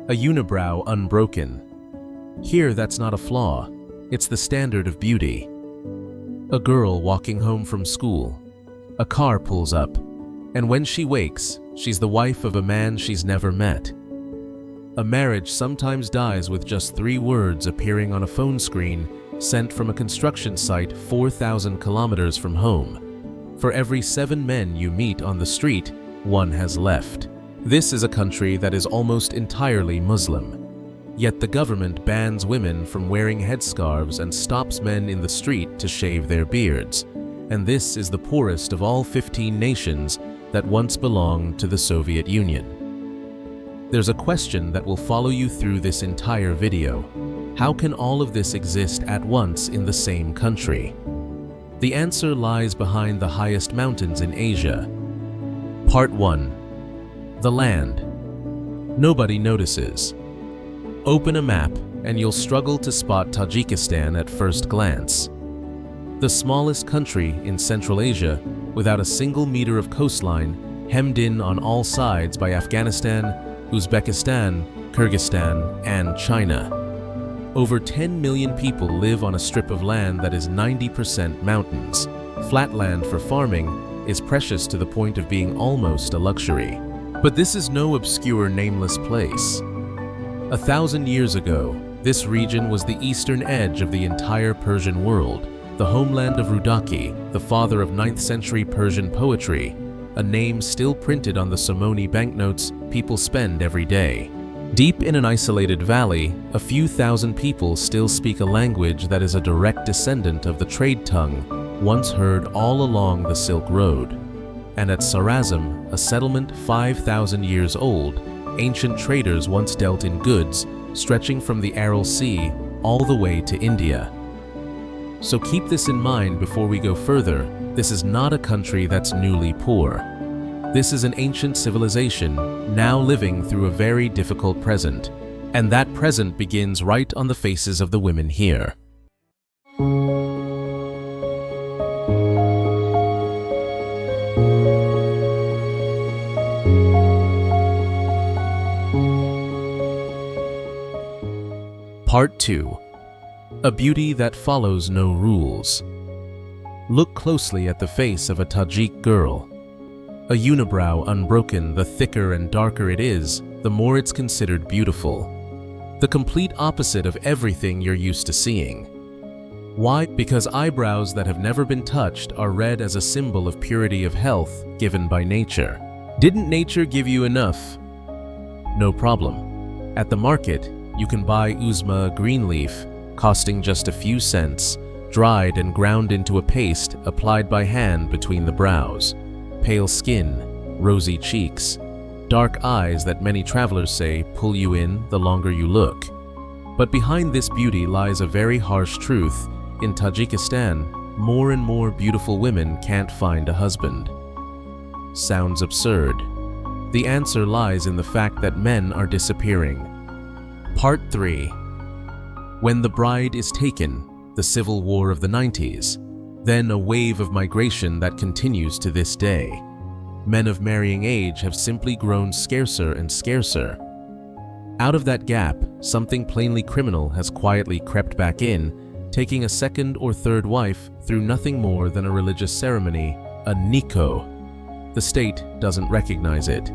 a unibrow unbroken. Here, that's not a flaw, it's the standard of beauty. A girl walking home from school. A car pulls up, and when she wakes, she's the wife of a man she's never met. A marriage sometimes dies with just 3 words appearing on a phone screen sent from a construction site 4,000 kilometers from home. For every 7 men you meet on the street, 1 has left. This is a country that is almost entirely Muslim. Yet the government bans women from wearing headscarves and stops men in the street to shave their beards. And this is the poorest of all 15 nations that once belonged to the Soviet Union. There's a question that will follow you through this entire video. How can all of this exist at once in the same country? The answer lies behind the highest mountains in Asia. Part 1. The land. Nobody notices. Open a map and you'll struggle to spot Tajikistan at first glance. The smallest country in Central Asia, without a single meter of coastline, hemmed in on all sides by Afghanistan, Uzbekistan, Kyrgyzstan, and China. Over 10 million people live on a strip of land that is 90% mountains. Flat land for farming is precious to the point of being almost a luxury. But this is no obscure, nameless place. 1,000 years ago, this region was the eastern edge of the entire Persian world, the homeland of Rudaki, the father of 9th century Persian poetry, a name still printed on the Somoni banknotes people spend every day. Deep in an isolated valley, a few thousand people still speak a language that is a direct descendant of the trade tongue once heard all along the Silk Road. And at Sarazm, a settlement 5,000 years old, ancient traders once dealt in goods stretching from the Aral Sea all the way to India. So keep this in mind before we go further. This is not a country that's newly poor. This is an ancient civilization now living through a very difficult present, and that present begins right on the faces of the women here. Part 2. A beauty that follows no rules. Look closely at the face of a Tajik girl. A unibrow unbroken, the thicker and darker it is, the more it's considered beautiful. The complete opposite of everything you're used to seeing. Why? Because eyebrows that have never been touched are read as a symbol of purity of health given by nature. Didn't nature give you enough? No problem. At the market, you can buy uzma green leaf, costing just a few cents, dried and ground into a paste applied by hand between the brows. Pale skin, rosy cheeks, dark eyes that many travelers say pull you in the longer you look. But behind this beauty lies a very harsh truth. In Tajikistan, more and more beautiful women can't find a husband. Sounds absurd. The answer lies in the fact that men are disappearing. Part 3. When the bride is taken, the civil war of the 90s, then a wave of migration that continues to this day. Men of marrying age have simply grown scarcer and scarcer. Out of that gap, something plainly criminal has quietly crept back in, taking a second or third wife through nothing more than a religious ceremony, a nikah. The state doesn't recognize it.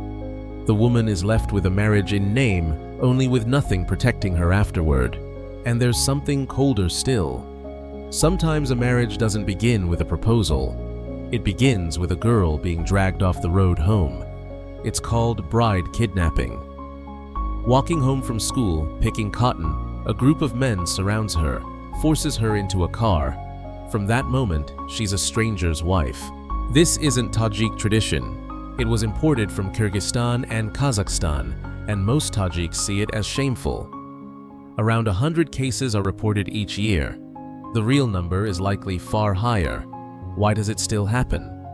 The woman is left with a marriage in name, only with nothing protecting her afterward. And there's something colder still. Sometimes a marriage doesn't begin with a proposal. It begins with a girl being dragged off the road home. It's called bride kidnapping. Walking home from school, picking cotton, a group of men surrounds her, forces her into a car. From that moment, she's a stranger's wife. This isn't Tajik tradition. It was imported from Kyrgyzstan and Kazakhstan, and most Tajiks see it as shameful. Around 100 cases are reported each year. The real number is likely far higher. Why does it still happen?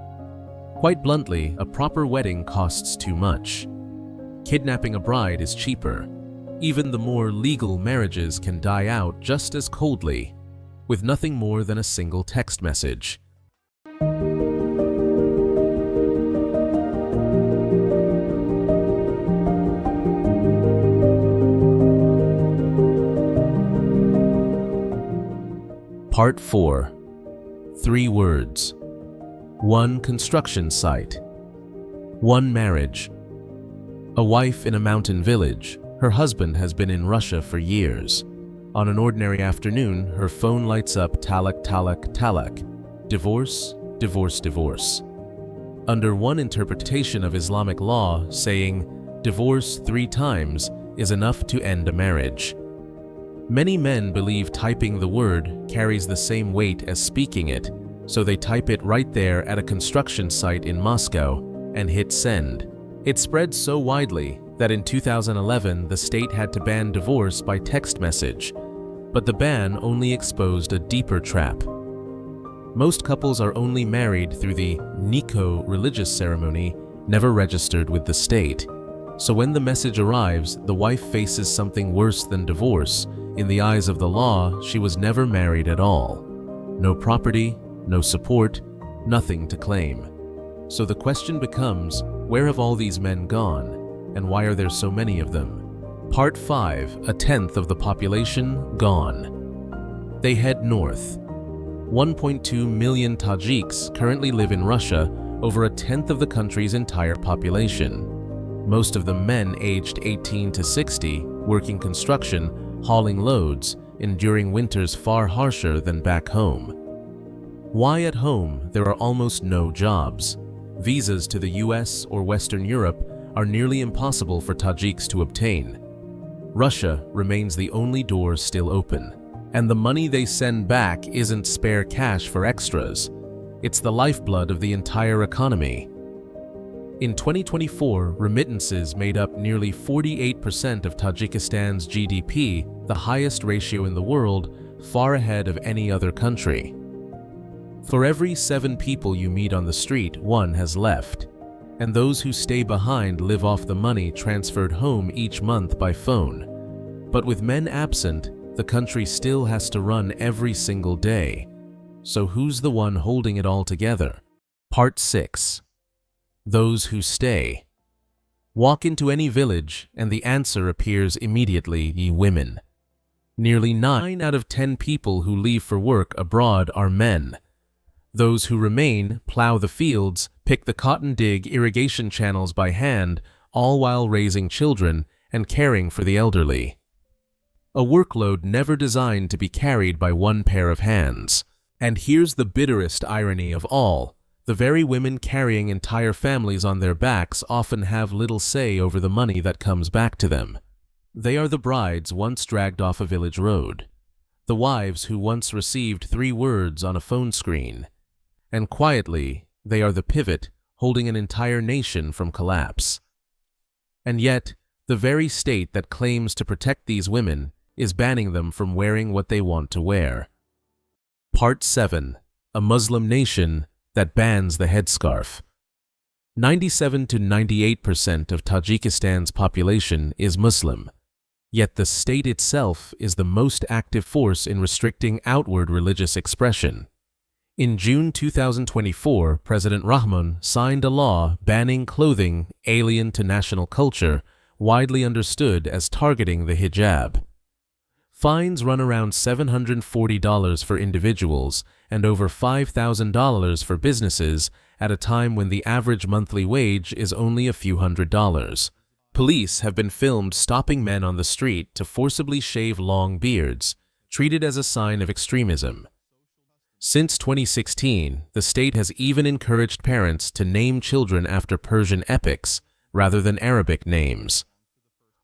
Quite bluntly, a proper wedding costs too much. Kidnapping a bride is cheaper. Even the more legal marriages can die out just as coldly, with nothing more than a single text message. Part 4. 3 words. 1 construction site. 1 marriage. A wife in a mountain village. Her husband has been in Russia for years. On an ordinary afternoon, her phone lights up talak, talak, talak. Divorce, divorce, divorce. Under one interpretation of Islamic law, saying divorce 3 times is enough to end a marriage. Many men believe typing the word carries the same weight as speaking it, so they type it right there at a construction site in Moscow and hit send. It spread so widely that in 2011 the state had to ban divorce by text message, but the ban only exposed a deeper trap. Most couples are only married through the Niko religious ceremony, never registered with the state. So when the message arrives, the wife faces something worse than divorce. In the eyes of the law, she was never married at all. No property, no support, nothing to claim. So the question becomes, where have all these men gone? And why are there so many of them? Part 5. A tenth of the population gone. They head north. 1.2 million Tajiks currently live in Russia, over a tenth of the country's entire population. Most of them men aged 18 to 60, working construction, hauling loads, enduring winters far harsher than back home. Why at home there are almost no jobs? Visas to the US or Western Europe are nearly impossible for Tajiks to obtain. Russia remains the only door still open, and the money they send back isn't spare cash for extras. It's the lifeblood of the entire economy. In 2024, remittances made up nearly 48% of Tajikistan's GDP, the highest ratio in the world, far ahead of any other country. For every 7 people you meet on the street, 1 has left, and those who stay behind live off the money transferred home each month by phone. But with men absent, the country still has to run every single day. So who's the one holding it all together? Part 6. Those who stay. Walk into any village and the answer appears immediately: ye women. Nearly 9 out of 10 people who leave for work abroad are men. Those who remain plow the fields, pick the cotton, dig irrigation channels by hand, all while raising children and caring for the elderly. A workload never designed to be carried by one pair of hands. And here's the bitterest irony of all. The very women carrying entire families on their backs often have little say over the money that comes back to them. They are the brides once dragged off a village road, the wives who once received 3 words on a phone screen, and quietly, they are the pivot holding an entire nation from collapse. And yet, the very state that claims to protect these women is banning them from wearing what they want to wear. Part 7. A Muslim nation that bans the headscarf. 97 to 98% of Tajikistan's population is Muslim, yet the state itself is the most active force in restricting outward religious expression. In June 2024, President Rahman signed a law banning clothing alien to national culture, widely understood as targeting the hijab. Fines run around $740 for individuals and over $5,000 for businesses at a time when the average monthly wage is only a few $100s. Police have been filmed stopping men on the street to forcibly shave long beards, treated as a sign of extremism. Since 2016, the state has even encouraged parents to name children after Persian epics rather than Arabic names.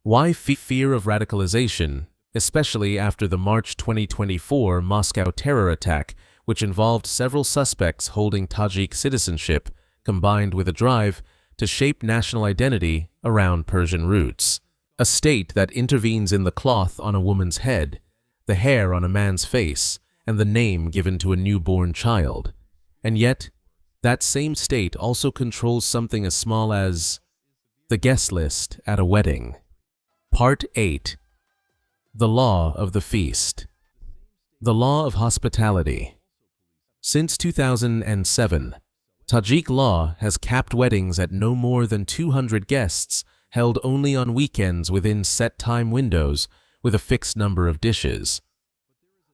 Why fear of radicalization, especially after the March 2024 Moscow terror attack, which involved several suspects holding Tajik citizenship, combined with a drive to shape national identity around Persian roots? A state that intervenes in the cloth on a woman's head, the hair on a man's face, and the name given to a newborn child. And yet, that same state also controls something as small as the guest list at a wedding. Part 8. The Law of the Feast. The Law of Hospitality. Since 2007, Tajik law has capped weddings at no more than 200 guests, held only on weekends within set time windows with a fixed number of dishes.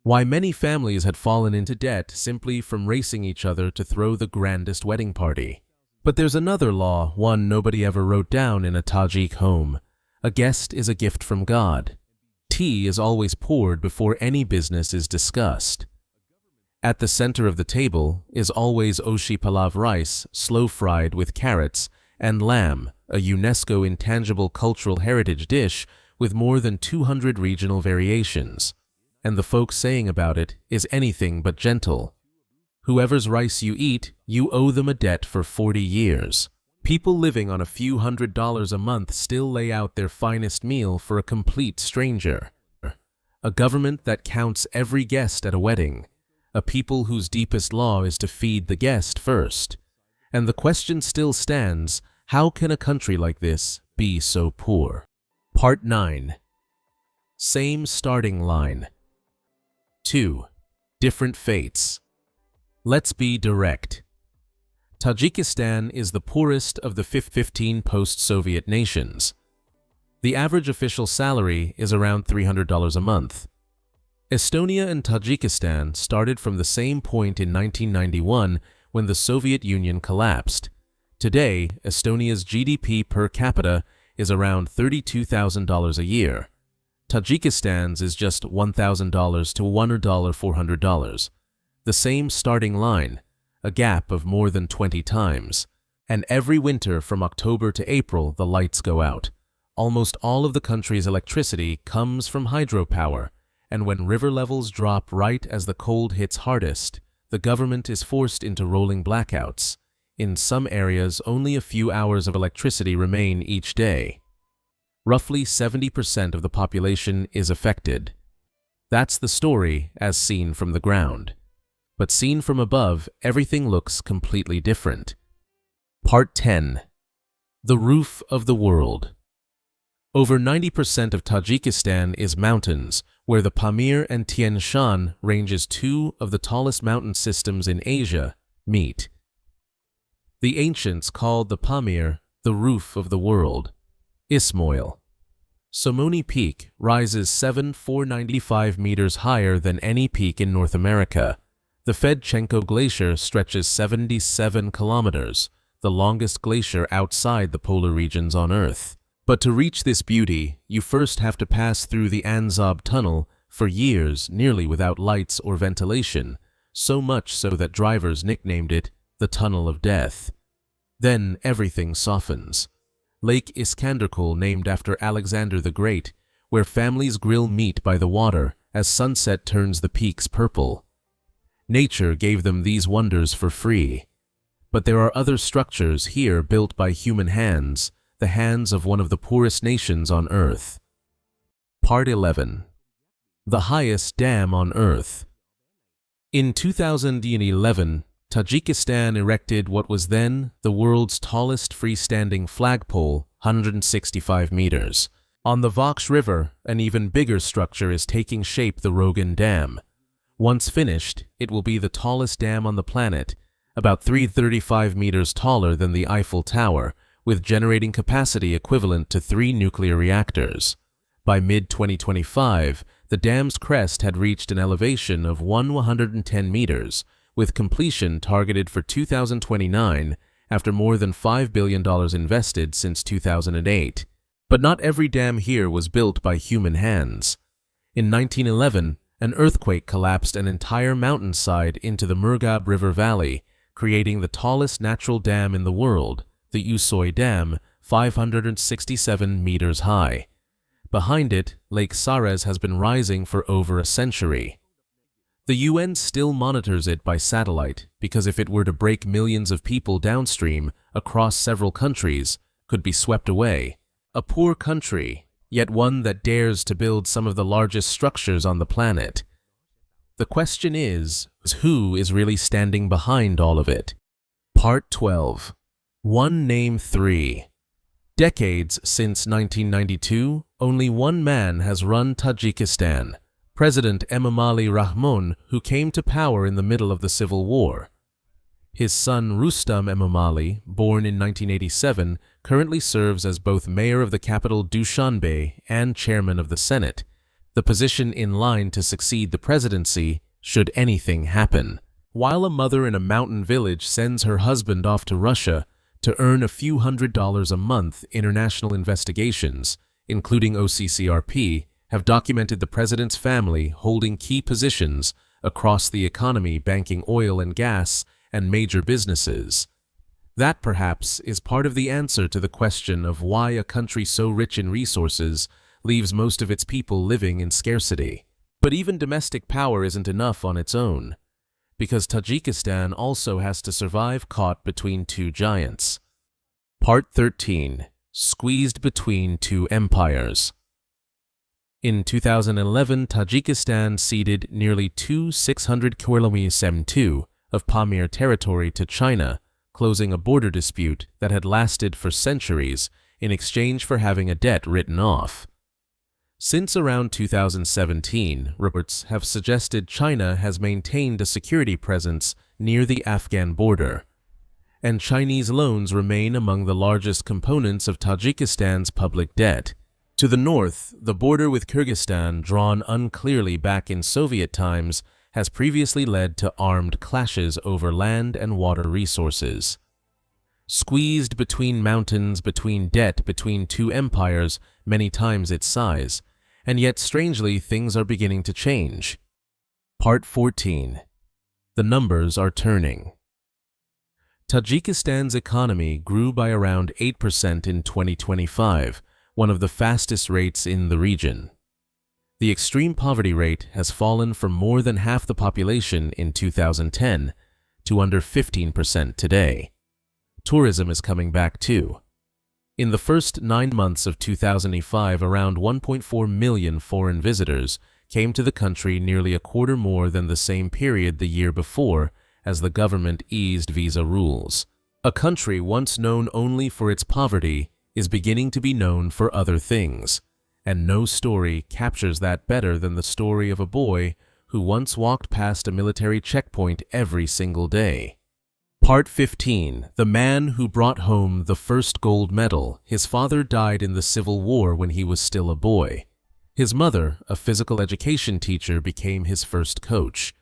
Why many families had fallen into debt simply from racing each other to throw the grandest wedding party. But there's another law, one nobody ever wrote down in a Tajik home. A guest is a gift from God. Tea is always poured before any business is discussed. At the center of the table is always Oshi Palav rice, slow-fried with carrots, and lamb, a UNESCO intangible cultural heritage dish with more than 200 regional variations. And the folk saying about it is anything but gentle. Whoever's rice you eat, you owe them a debt for 40 years. People living on a few $100s a month still lay out their finest meal for a complete stranger. A government that counts every guest at a wedding. A people whose deepest law is to feed the guest first. And the question still stands, how can a country like this be so poor? Part 9. Same starting line. 2. Different fates. Let's be direct. Tajikistan is the poorest of the 15 post-Soviet nations. The average official salary is around $300 a month. Estonia and Tajikistan started from the same point in 1991 when the Soviet Union collapsed. Today, Estonia's GDP per capita is around $32,000 a year. Tajikistan's is just $1,000 to $1,400. The same starting line, a gap of more than 20 times. And every winter from October to April, the lights go out. Almost all of the country's electricity comes from hydropower, and when river levels drop right as the cold hits hardest, the government is forced into rolling blackouts. In some areas, only a few hours of electricity remain each day. Roughly 70% of the population is affected. That's the story as seen from the ground. But seen from above, everything looks completely different. Part 10. The roof of the world. Over 90% of Tajikistan is mountains, where the Pamir and Tian Shan ranges, two of the tallest mountain systems in Asia, meet. The ancients called the Pamir the roof of the world. Ismoil. Somoni Peak rises 7,495 meters higher than any peak in North America. The Fedchenko Glacier stretches 77 kilometers, the longest glacier outside the polar regions on Earth. But to reach this beauty, you first have to pass through the Anzob Tunnel for years, nearly without lights or ventilation, so much so that drivers nicknamed it the Tunnel of Death. Then everything softens. Lake Iskanderkul, named after Alexander the Great, where families grill meat by the water as sunset turns the peaks purple. Nature gave them these wonders for free. But there are other structures here built by human hands, the hands of one of the poorest nations on Earth. Part 11. The highest dam on Earth. In 2011, Tajikistan erected what was then the world's tallest freestanding flagpole, 165 meters. On the Vox River, an even bigger structure is taking shape, the Rogan Dam. Once finished, it will be the tallest dam on the planet, about 335 meters taller than the Eiffel Tower, with generating capacity equivalent to 3 nuclear reactors. By mid-2025, the dam's crest had reached an elevation of 110 meters, with completion targeted for 2029 after more than $5 billion invested since 2008. But not every dam here was built by human hands. In 1911, an earthquake collapsed an entire mountainside into the Murghab River Valley, creating the tallest natural dam in the world, the Usoy Dam, 567 meters high. Behind it, Lake Sarez has been rising for over a century. The UN still monitors it by satellite because if it were to break, millions of people downstream across several countries could be swept away. A poor country, yet one that dares to build some of the largest structures on the planet. The question is who is really standing behind all of it? Part 12. One Name 3. Decades since 1992, only one man has run Tajikistan, President Emomali Rahmon, who came to power in the middle of the civil war. His son Rustam Emomali, born in 1987, currently serves as both mayor of the capital Dushanbe and chairman of the Senate. the position in line to succeed the presidency should anything happen. While a mother in a mountain village sends her husband off to Russia to earn a few $100s a month, international investigations, including OCCRP, have documented the president's family holding key positions across the economy, banking, oil and gas, and major businesses. That perhaps is part of the answer to the question of why a country so rich in resources leaves most of its people living in scarcity. But even domestic power isn't enough on its own, because Tajikistan also has to survive caught between two giants. Part 13. Squeezed between two empires. In 2011, Tajikistan ceded nearly 600 km² of Pamir territory to China, closing a border dispute that had lasted for centuries in exchange for having a debt written off. Since around 2017, reports have suggested China has maintained a security presence near the Afghan border, and Chinese loans remain among the largest components of Tajikistan's public debt. To the north, the border with Kyrgyzstan, drawn unclearly back in Soviet times, has previously led to armed clashes over land and water resources. Squeezed between mountains, between debt, between two empires many times its size, and yet strangely things are beginning to change. Part 14. The numbers are turning. Tajikistan's economy grew by around 8% in 2025, one of the fastest rates in the region. The extreme poverty rate has fallen from more than half the population in 2010 to under 15% today. Tourism is coming back too. In the first 9 months of 2005, around 1.4 million foreign visitors came to the country, nearly a quarter more than the same period the year before, as the government eased visa rules. A country once known only for its poverty is beginning to be known for other things, and no story captures that better than the story of a boy who once walked past a military checkpoint every single day. Part 15. The man who brought home the first gold medal. His father died in the Civil War when he was still a boy. His mother, a physical education teacher, became his first coach.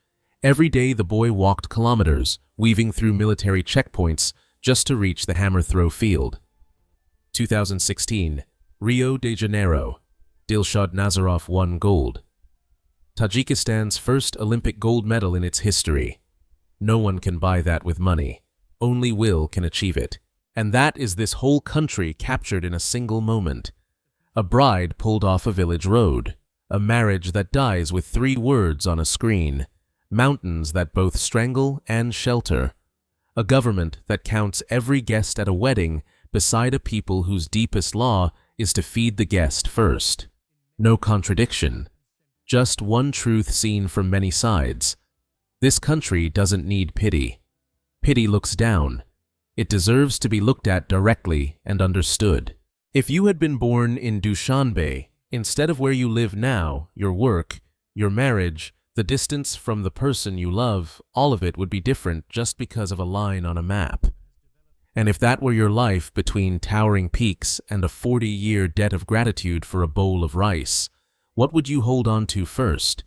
Every day the boy walked kilometers, weaving through military checkpoints just to reach the hammer throw field. 2016. Rio de Janeiro. Dilshad Nazarov won gold. Tajikistan's first Olympic gold medal in its history. No one can buy that with money. Only will can achieve it. And that is this whole country captured in a single moment. A bride pulled off a village road. A marriage that dies with 3 words on a screen. Mountains that both strangle and shelter. A government that counts every guest at a wedding beside a people whose deepest law is to feed the guest first. No contradiction. Just one truth seen from many sides. This country doesn't need pity. Pity looks down. It deserves to be looked at directly and understood. If you had been born in Dushanbe, instead of where you live now, your work, your marriage, the distance from the person you love, all of it would be different just because of a line on a map. And if that were your life, between towering peaks and a 40-year debt of gratitude for a bowl of rice, what would you hold on to first?